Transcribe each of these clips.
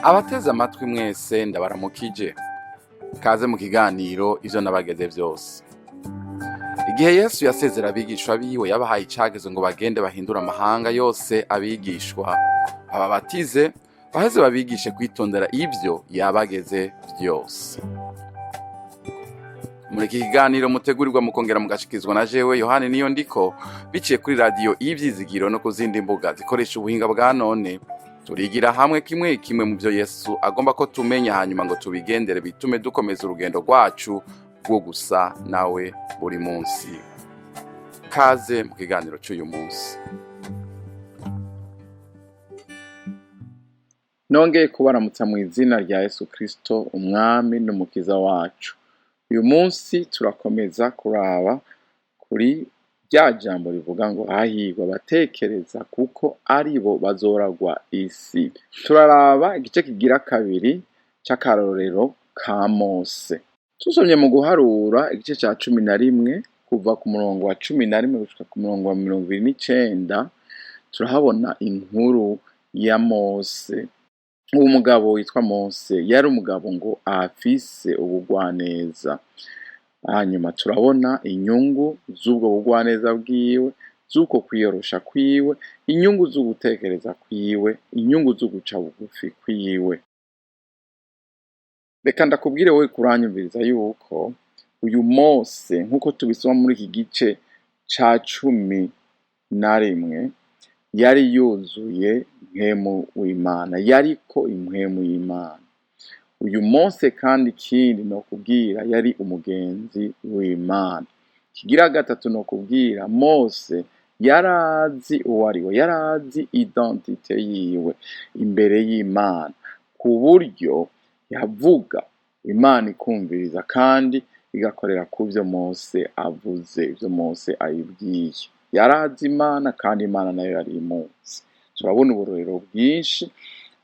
Abateze amatwi mwese ndabaramukije. Kaze mu kiganiro ivyo nabageze vyose. Igihe Yesu yasezera abigishwa biwe yabahaye icagezo ngo bagende bahindura amahanga yose abigishwa, bababatize, baheze babigishe kwitondera ivyo yabageze vyose. Muri iki kiganiro mutegurirwa mukongera mugashikizwa na jewe Yohani Niyondiko, biciye kuri radio Ivyizigiro no ku zindi mbuga zikoresha ubuhinga bwa none. Turigira hamwe kimwe kimwe mu byo Yesu agomba ko tumenya, hanyuma ngo tubigendere bitume dukomeza urugendo rwacu rwo gusa nawe buri munsi. Kaze mu kiganiro cy'uyu munsi. Nongeye kubaramutsa mu izina rya Yesu Kristo, umwami n'umukiza wacu. Uyu munsi turakomeza kuraba kuri rya jambo rivuga ngo hahirwa abatekereza kuko aribo bazoragwa isi. Turaraba igice kigira kabiri c'akarorero ka Mose. Tusomye mu guharura igice ca 11 kuva ku murongo wa 11 gushika ku murongo wa 29, turahabona inkuru ya Mose. Uwo mugabo witwa Mose yari umugabo ngo afise ubugwaneza. Hanyuma turabona inyungu z'ubwo bugwaneza bwiwe, z'uko kwiyorosha kwiwe, inyungu zo gutekereza kwiwe, inyungu zo guca bugufi kwiwe. Reka ndakubwire wowe kuranyumviriza yuko uyu Mose, nk'uko tubisoma muri iki gice ca 11, yari yuzuye impwemu w'Imana, yariko impwemu y'Imana. Uyu Mose kandi ikindi no kubwira yari umugenzi w'Imana. Kigira gatatu no kubwira Mose yarazi uwo ari we, yarazi identite yiwe imbere y'Imana, ku buryo yavuga Imana ikumviriza kandi igakorera ku byo Mose avuze, ibyo Mose ayibwiye. Yarazi Imana kandi Imana nayo yari imuzi. Turabona uburorero bwinshi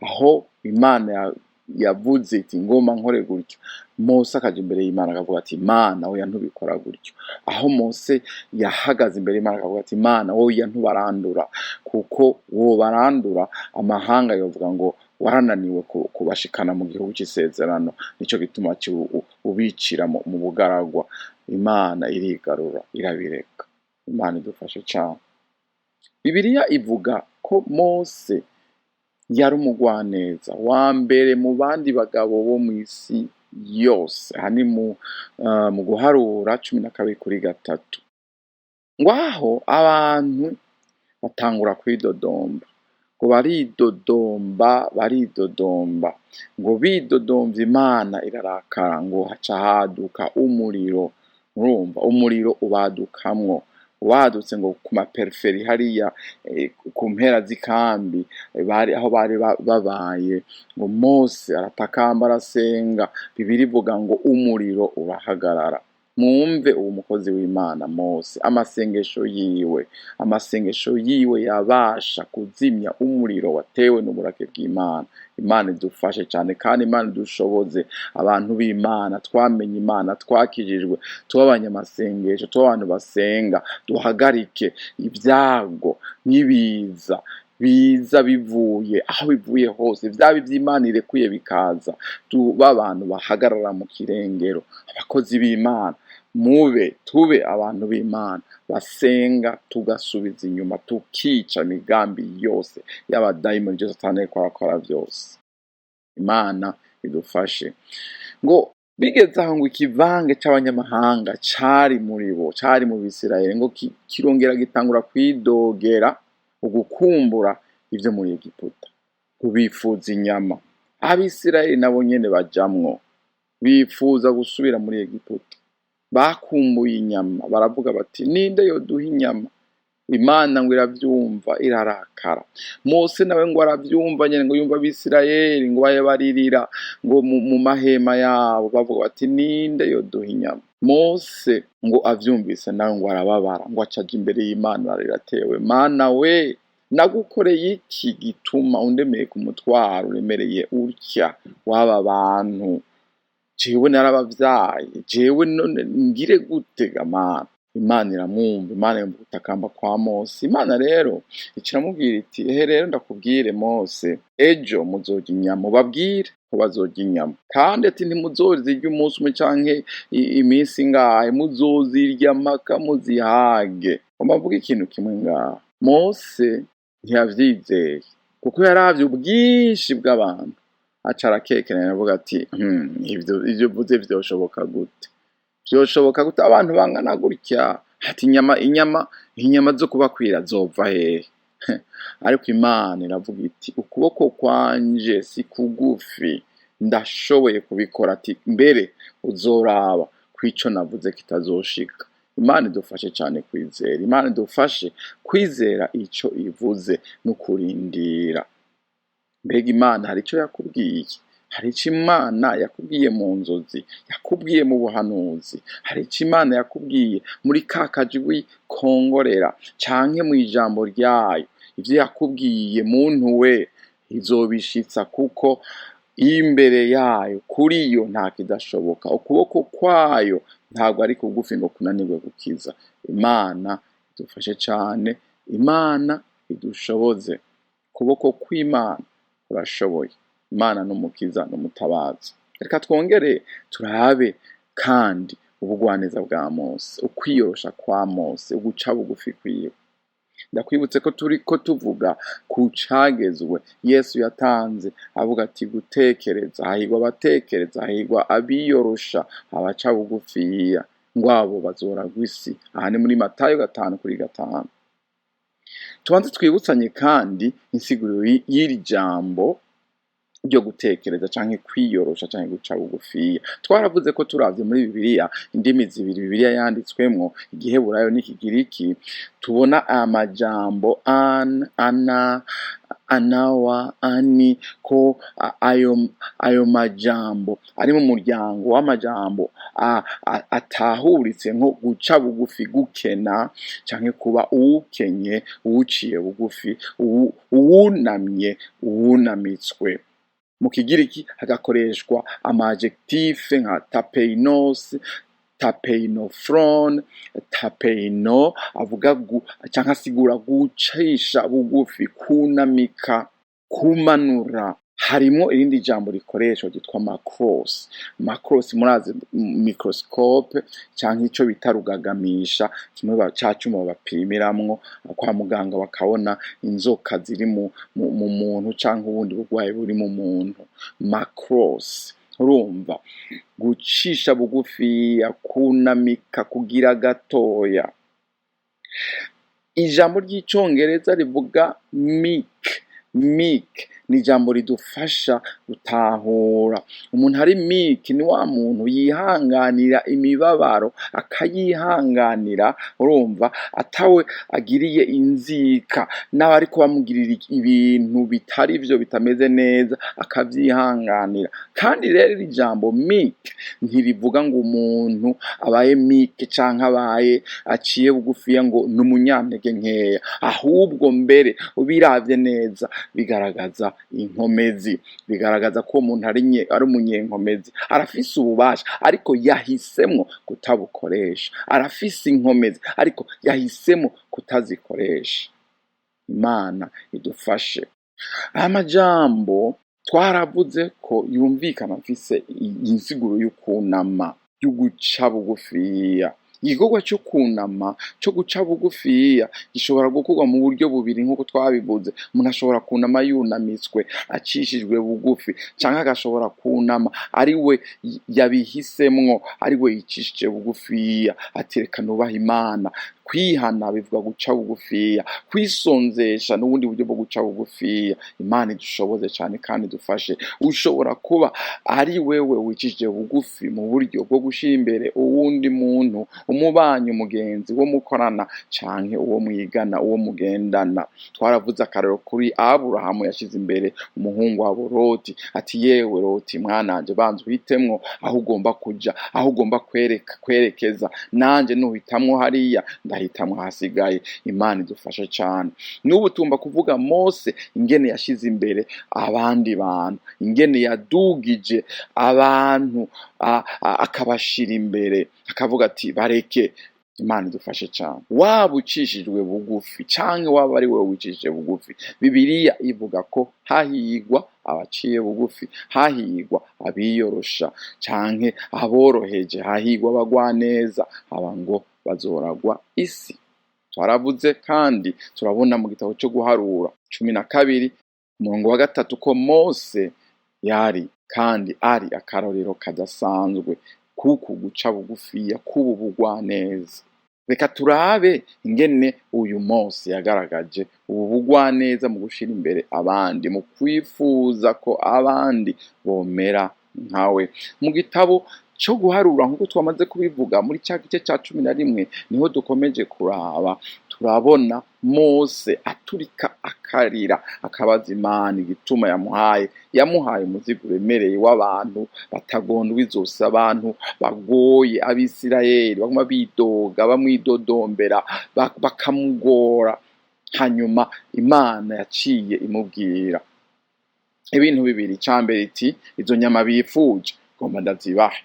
aho Imana yavuze iti ngoma nkore gutyo, Mose akaja imbere y'Imana akavuga ati Imana oya ntubikora gutyo. Aho Mose yahagaze imbere y'Imana akavuga ati Imana oya ntubarandura, kuko wo barandura amahanga yovuga ngo warananiwe kubashikana mu gihugu c'isezerano, nico gituma ubicira mu bugaragwa. Imana irigarura irabireka. Imana idufashe cyane. Bibiliya ivuga ko Mose yari umugwaneza wa mbere mu bandi bagabo bo mu isi yose. Hani mu guharura 12:3. Ngwaho abantu batangura kwidodomba, ngo baridodomba, ngo bidodomvye Imana irarakara, ngo haca haduka umuriro. Murumva umuriro ubadukamwo, wadutse ngo ku maperiferi hariya ku mpera z'ikambi bari aho bari babaye. Ngo Mose aratakamba arasenga, Bibiliya ivuga ngo umuriro urahagarara. Mwumve uwo mukozi w'Imana Mose, amasengesho yiwe yabasha kuzimya umuriro watewe n'uburake bw'Imana. Imana idufashe cyane kandi Imana idushoboze, abantu b'Imana twamenye Imana, twakijijwe, tw'abanyamasengesho, tw'abantu basenga, duhagarike ibyago n'ibiza biza bivuye aho bivuye hose, vyaba ivy'Imana irekuye bikaza. Tuba abantu bahagarara mu kirengero, abakozi b'Imana, tube abantu b'Imana basenga, tugasubiza inyuma, tukica imigambi yose y'abadayimoni byose Satani arakora byose. Imana idufashe. Ngo bigeze aho ngo ikivange c'abanyamahanga cari muri bo, cari mu Bisirayeli, ngo kirongera gitangura kwidogera ugukumbura ivyo muri Egiputa, kubifuza inyama. Abisirayeli nabo nyene bajamwo, bifuza gusubira muri Egiputa. Bakumbuye inyama, baravuga bati ninde yoduha inyama? Imana ngo iravyumva irarakara. Mose nawe ngo aravyumva nyene, ngo yumva Abisirayeli ngo baririra ngo mu mahema yabo, bavuga bati ninde yoduha inyama? Mose ngo avyumvise nawe ngo arababara, ngo acaje imbere y'Imana ariratewe, Mana we nagukoreye iki gituma undemeye ku mutwaro uremereye utya w'aba bantu? Jewe narabavyaye, jewe none ngire gute ga Mana? Imana iramwumva, Imana yumva gutakamba kwa Mose. Imana rero ikiramubwira iti ehe rero ndakubwire Mose, ejo muzorya inyama, ubabwire ko bazorya inyama, kandi ati ntimuzozirya umunsi umwe canke iminsi ingahe, muzozirya mpaka muzihage. Mbavuga ikintu kimwe ngaha, Mose ntiyavyizeye kuko yaravye ubwinshi bw'abantu, aca arakekeranya aravuga ati ivyo mvuze vyoshoboka gute? Vyoshoboka gute abantu bangana gutya? Ati inyama zo kubakwira zova hehe? Ariko Imana iravuga iti ukuboko kwanje si kugufi, ndashoboye kubikora. Ati mbere uzoraba kwico navuze kitazoshika. Imana idufashe cyane kwizera, Imana idufashe kwizera ico ivuze no kurindira. Mbega Imana hari ico yakubwiye? Hari ico Imana yakubwiye mu nzozi, yakubwiye mu buhanuzi, hari ico Imana yakubwiye muri ka kajwi kongorera canke mu ijambo ryayo. Ivyo yakubwiye muntu we izobishitsa, kuko imbere yayo kuri yo nta kidashoboka. Ukuboko kwayo ntabwo ari kugufi ngo kunanirwe gukiza. Imana idufashe cane, Imana idushoboze. Ukuboko kw'Imana kurashoboye. Imana n'umukiza n'umutabazi. Reka twongere turabe kandi ubugwaneza bwa Mose, ukwiyorosha kwa Mose, uguca bugufi kwiwe. Ndakwibutse ko turiko tuvuga ku cagezwe Yesu yatanze, avuga ati gutekereza, hahirwa abatekereza, hahirwa abiyorosha, abaca bugufiya, ngo abo bazoragwa isi. Aha ni muri Matayo 5:5. Tubanze twibutsanye kandi insiguro y'iri jambo ryo gutekereza canke kwiyorosha canke guca bugufiya. Twaravuze ko turavye muri Bibiliya indimi zibiri Bibiliya yanditswemwo, Igiheburayo n'Ikigiriki, tubona amajambo ana, anawa, ani, ko ayo majambo ari mu muryango w'amajambo atahuritse nko guca bugufi, gukena canke kuba uwukenye, uwuciye bugufi, uwunamye, uwunamitswe. Mu Kigiriki hagakoreshwa amajectife nka tapeinos, tapeinophron, tapeino, avuga canke asigura gucisha bugufi, kunamika, kumanura. Harimo irindi jambo rikoreshwa ryitwa macros. Macros murazi microscope canke ico bita rugagamisha, kimwe cacuma bapimiramwo kwa muganga bakabona inzoka ziri mu muntu canke ubundi burwayi buri mu muntu. Macros, urumva gucisha bugufi, kunamika, kugira gatoya. Ijambo ry'icongereza rivuga meek ni ijambo ridufasha gutahura. Umuntu ari meek ni wa muntu yihanganira imibabaro, akayihanganira, urumva, atawe agiriye inzika n'abariko bamugirira ibintu bitari vyo, bitameze neza, akavyihanganira. Kandi rero iri jambo meek ntirivuga ngo umuntu abaye meek canke abaye aciye bugufiya ngo n'umunyantege nkeya, ahubwo mbere ubiravye neza bigaragaza inkomezi, bigaragaza ko umuntu ari umunyenkomezi, arafise ububasha ariko yahisemwo kutabukoresha, arafise inkomezi ariko yahisemwo kutazikoresha. Imana idufashe. Aya majambo twaravuze ko yumvikana afise insiguro y'ukunama, y'uguca bugufiya. Igikorwa cyo kunama, cyo guca bugufiya gishobora gukorwa mu buryo bubiri nk'uko twabivuze. Umuntu ashobora kunama yunamitswe, acishijwe bugufi, canke agashobora kunama ari we yabihisemwo, ari we yicishije bugufiya, ati reka nubaha Imana. Kwihana bivuga guca bugufiya, kwisonzesha n'ubundi buryo bwo guca bugufiya. Imana idushoboze cyane kandi dufashe. Ushobora kuba ari wewe wicishije bugufi mu buryo bwo gushira imbere uwundi muntu, umubanyi, umugenzi, wo mukorana canke uwo mwigana, uwo mugendana. Twaravuze akarero kuri Aburahamu yashize imbere umuhungu wabo Loti, ati yewe Loti mwananje, banza uhitemwo aho ugomba kuja, aho ugomba kwerekeza, nanje nuhitamwo hariya ndahitamwo hasigaye. Imana idufashe cyane. N'ubu tumba kuvuga Mose ingene yashize imbere abandi bantu, ingene yadugije abantu akabashira imbere, akavuga ati bareke Imana idufashe cyane. Waba ucishijwe bugufi canke waba ari wewe wicishije bugufi, Bibiliya ivuga ko hahigwa abaciye bugufi, hahigwa abiyorosha canke aboroheje, hahigwa abagwaneza, aba ngo bazoragwa isi. Twaravuze kandi turabona mu gitabo cyo Guharura 12 umurongo wa 3 ko Mose yari kandi ari akarorero kadasanzwe kuko guca bugufiya kubu bugwaneza. Reka turabe ingene uyu Mose yagaragaje ubu bugwaneza mu gushira imbere abandi, mu kwifuza ko abandi bomera nkawe. Mu gitabo cyo Guharura nk'uko twamaze kubivuga muri cya gice cya 11 niho dukomeje kuraba, turabona Mose aturika akarira akabaza Imana igituma yamuhaye umuzigo uremereye w'abantu batagondwa izose, abantu bagoye Abisirayeli baguma bidoga bamwidodombera bakamugora. Hanyuma Imana yaciye imubwira ibintu bibiri. Icambere iti izo nyama bifuje ngomba ndazibahe,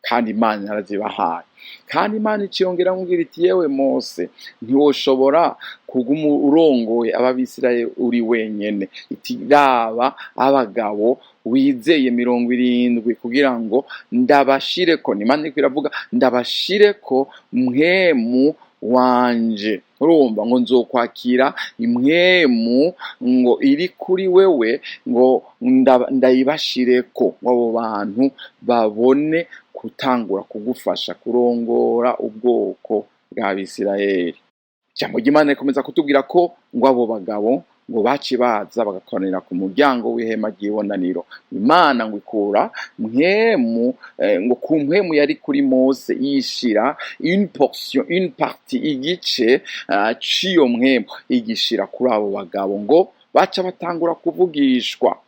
kandi Imana yarazibahaye. Kandi Imana iciyongera amubwira iti yewe Mose ntiwoshobora kuguma urongoye ab'Abisirayeli uri wenyene, iti raba abagabo wizeye 70 kugira ngo ndabashireko, Imana iko iravuga ndabashireko mpwemu wanje. Urumva ngo nzokwakira impwemu ngo iri kuri wewe ngo ndayibashireko, abo bantu babone kutangura kugufasha kurongora ubwoko bw'Abisirayeli. Ijambo ry'Imana rikomeza kutubwira ko ngo abo bagabo ngo baci baza bagakorera ku muryango w'ihema ry'ibonaniro. Imana ngo ikura mpwemu ngo ku mpwemu yari kuri Mose yishira une partie igice ciyo mpwemu igishira kuri abo bagabo ngo baca batangura kuvugishwa.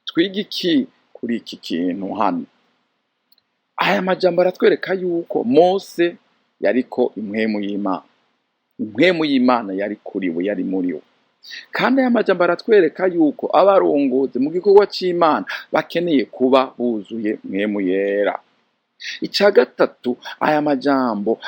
Twiga iki kuri iki kintu hano? Aya majambo aratwereka yuko Mose yariko impwemu y'Imana. Impwemu y'Imana yari kuri we, yari muri we. Kandi aya majambo aratwereka yuko abarongozi mu gikorwa c'Imana bakeneye kuba buzuye mpwemu yera. Ica gatatu, aya majambo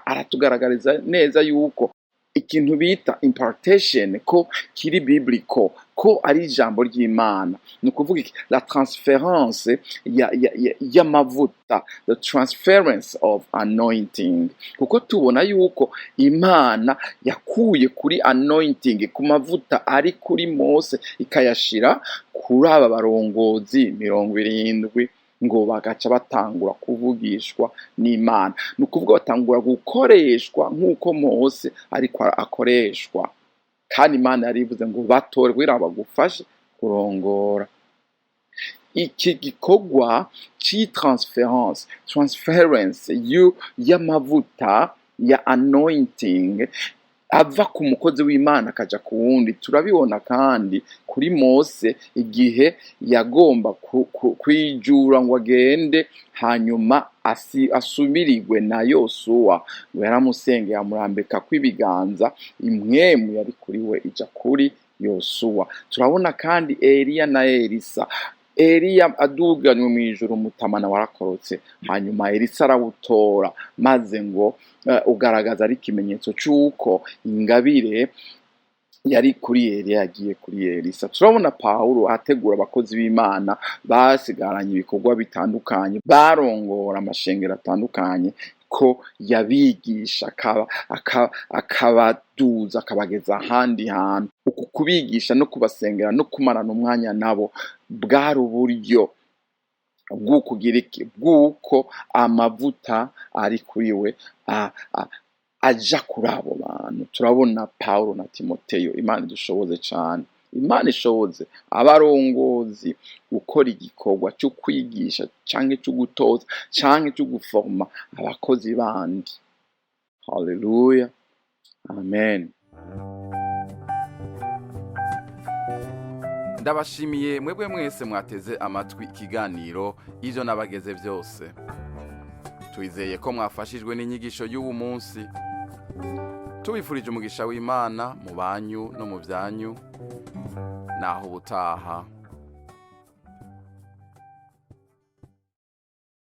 aratugaragariza neza yuko ikintu bita impartation ko kiri biblical, ko ari ijambo ry'Imana. Ni ukuvuga la transference y'amavuta, the transference of anointing. Kuko tubona yuko Imana yakuye kuri anointing, ku mavuta ari kuri Mose ikayashira kuri aba barongozi 70 ngo bagaca batangura kuvugishwa n'Imana. Ni ukuvuga batangura gukoreshwa nk'uko Mose ariko akoreshwa, kandi Imana yarivuze ngo batore kugira bagufashe kurongora. Iki gikorwa transference y'amavuta ya anointing ava ku mukozi w'Imana akaja ku wundi. Turabibona kandi kuri Mose igihe yagomba kwijura ngo agende, hanyuma asubirirwe na Yosuwa ngo yaramusengeye amurambika kw'ibiganza, impwemu yari kuri we ija kuri Yosuwa. Turabona kandi Eliya na Elisa. Eliya aduganywe mw'ijuru umutamana warakorotse, hanyuma Elisa arawutora, maze ngo ugaragaza ari ikimenyetso c'uko ingabire yari kuri Eliya yagiye kuri Elisa. Turabona Pawulo ategura abakozi b'Imana basigaranye ibikorwa bitandukanye, barongora amashengero atandukanye, ko yabigisha akabaduza akabageza ahandi hantu. Uku kubigisha no kubasengera no kumarana umwanya nabo bwari uburyo bw'ukugira iki, bw'uko amavuta ari kuri we aja kuri abo bantu. Turabona Pawulo na Timoteyo. Imana idushoboze cyane, Imana ishoboze abarongozi gukora igikorwa cyo kwigisha canke cyo gutoza canke cyo guforma abakozi bandi. Haleluya, amen. Ndabashimiye mwebwe mwese mwateze amatwi ikiganiro ivyo nabageze byose. Twizeye ko mwafashijwe n'inyigisho y'ubu munsi. Tubifurije umugisha w'Imana mu banyu no mu byanyu. Naho ubutaha.